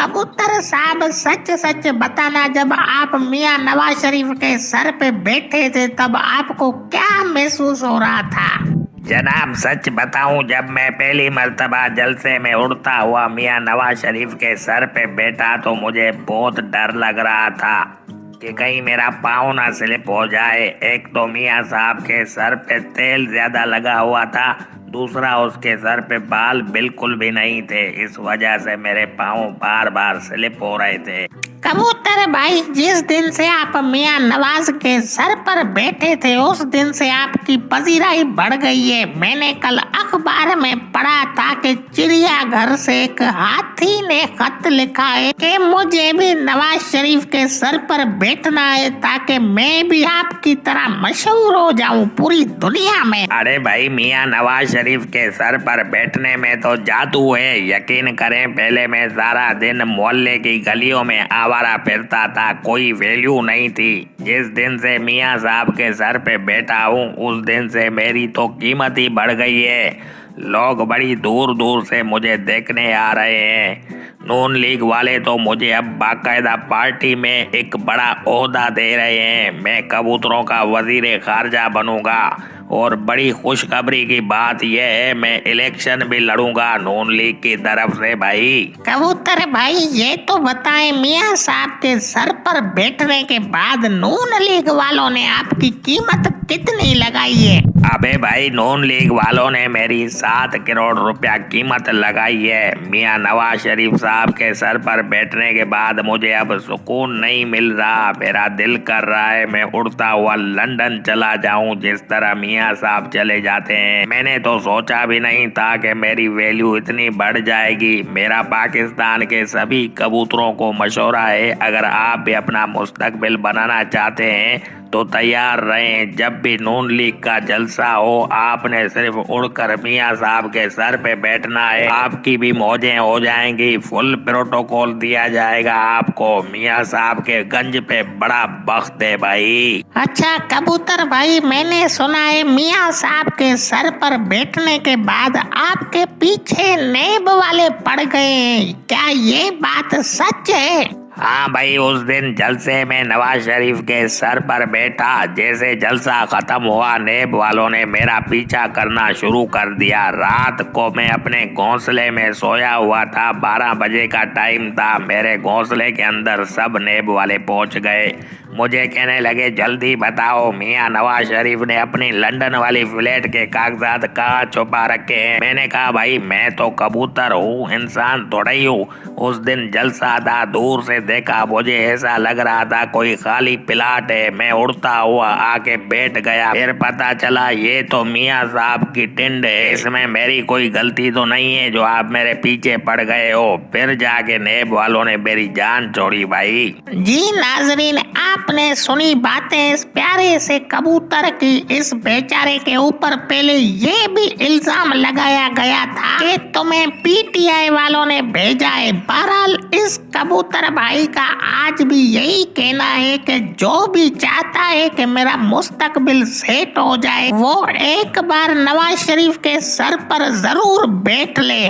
कबूतर साहब सच सच बताना, जब आप मियां नवाज शरीफ के सर पे बैठे थे तब आपको क्या महसूस हो रहा था? जनाब सच बताऊं, जब मैं पहली मर्तबा जलसे में उड़ता हुआ मियां नवाज शरीफ के सर पे बैठा तो मुझे बहुत डर लग रहा था कि कहीं मेरा पाँव ना स्लिप हो जाए। एक तो मियां साहब के सर पे तेल ज्यादा लगा हुआ था, दूसरा उसके सर पे बाल बिल्कुल भी नहीं थे। इस वजह से मेरे पाँव बार बार स्लिप हो रहे थे। कबूतर भाई, जिस दिन से आप मियां नवाज के सर पर बैठे थे उस दिन से आपकी पजीराई बढ़ गई है। मैंने कल अखबार में पढ़ा था कि चिड़ियाघर से एक हाथी ने खत लिखा है कि मुझे भी नवाज शरीफ के सर पर बैठना है ताकि मैं भी आपकी तरह मशहूर हो जाऊं पूरी दुनिया में। अरे भाई, मियां नवाज शरीफ के सर पर बैठने में तो जादू है। यकीन करें, पहले मैं सारा दिन मोहल्ले की गलियों में आवारा फिरता था, कोई वैल्यू नहीं थी। जिस दिन से मियां साहब के सर पे बैठा हूँ उस दिन से मेरी तो कीमत ही बढ़ गई है। लोग बड़ी दूर दूर से मुझे देखने आ रहे हैं। नून लीग वाले तो मुझे अब बाकायदा पार्टी में एक बड़ा ओहदा दे रहे हैं। मैं कबूतरों का वजीर खारजा बनूंगा। और बड़ी खुशखबरी की बात यह है, मैं इलेक्शन भी लड़ूंगा नून लीग की तरफ से। भाई कबूतर भाई, ये तो बताएं, मियां साहब के सर पर बैठने के बाद नून लीग वालों ने आपकी कीमत कितनी लगाई है? अबे भाई, नून लीग वालों ने मेरी 7 करोड़ रुपया कीमत लगाई है। मियां नवाज शरीफ साहब के सर पर बैठने के बाद मुझे अब सुकून नहीं मिल रहा। मेरा दिल कर रहा है मैं उड़ता हुआ लंदन चला जाऊं जिस तरह मियां साहब चले जाते हैं। मैंने तो सोचा भी नहीं था कि मेरी वैल्यू इतनी बढ़ जाएगी। मेरा पाकिस्तान के सभी कबूतरों को मशवरा है, अगर आप भी अपना मुस्तकबिल बनाना चाहते हैं तो तैयार रहें। जब भी नून लीग का जलसा हो आपने सिर्फ उड़कर मियां साहब के सर पे बैठना है, आपकी भी मौजें हो जाएंगी। फुल प्रोटोकॉल दिया जाएगा आपको। मियां साहब के गंज पे बड़ा बख्त है भाई। अच्छा कबूतर भाई, मैंने सुना है मियां साहब के सर पर बैठने के बाद आपके पीछे नेब वाले पड़ गए हैं, क्या ये बात सच है? हाँ भाई, उस दिन जलसे में नवाज शरीफ के सर पर बैठा, जैसे जलसा खत्म हुआ नेब वालों ने मेरा पीछा करना शुरू कर दिया। रात को मैं अपने घोंसले में सोया हुआ था, 12 बजे का टाइम था। मेरे घोंसले के अंदर सब नेब वाले पहुंच गए। मुझे कहने लगे, जल्दी बताओ मियां नवाज शरीफ ने अपनी लंदन वाली फ्लैट के कागजात कहाँ छुपा रखे हैं। मैंने कहा, भाई मैं तो कबूतर हूँ, इंसान थोड़ा ही हूँ। उस दिन जलसा था, दूर से देखा मुझे ऐसा लग रहा था कोई खाली प्लाट है। मैं उड़ता हुआ आके बैठ गया, फिर पता चला ये तो मियां साहब की टिंड है। इसमें मेरी कोई गलती तो नहीं है जो आप मेरे पीछे पड़ गए हो। फिर जाके नेब वालों ने मेरी जान छोड़ी भाई। जी नाजरीन, आपने सुनी बातें इस प्यारे से कबूतर की। इस बेचारे के ऊपर पहले ये भी इल्जाम लगाया गया था कि तुम्हें पीटीआई वालों ने भेजा है। बहरहाल इस कबूतर भाई का आज भी यही कहना है कि जो भी चाहता है कि मेरा मुस्तकबिल सेट हो जाए वो एक बार नवाज शरीफ के सर पर जरूर बैठ ले।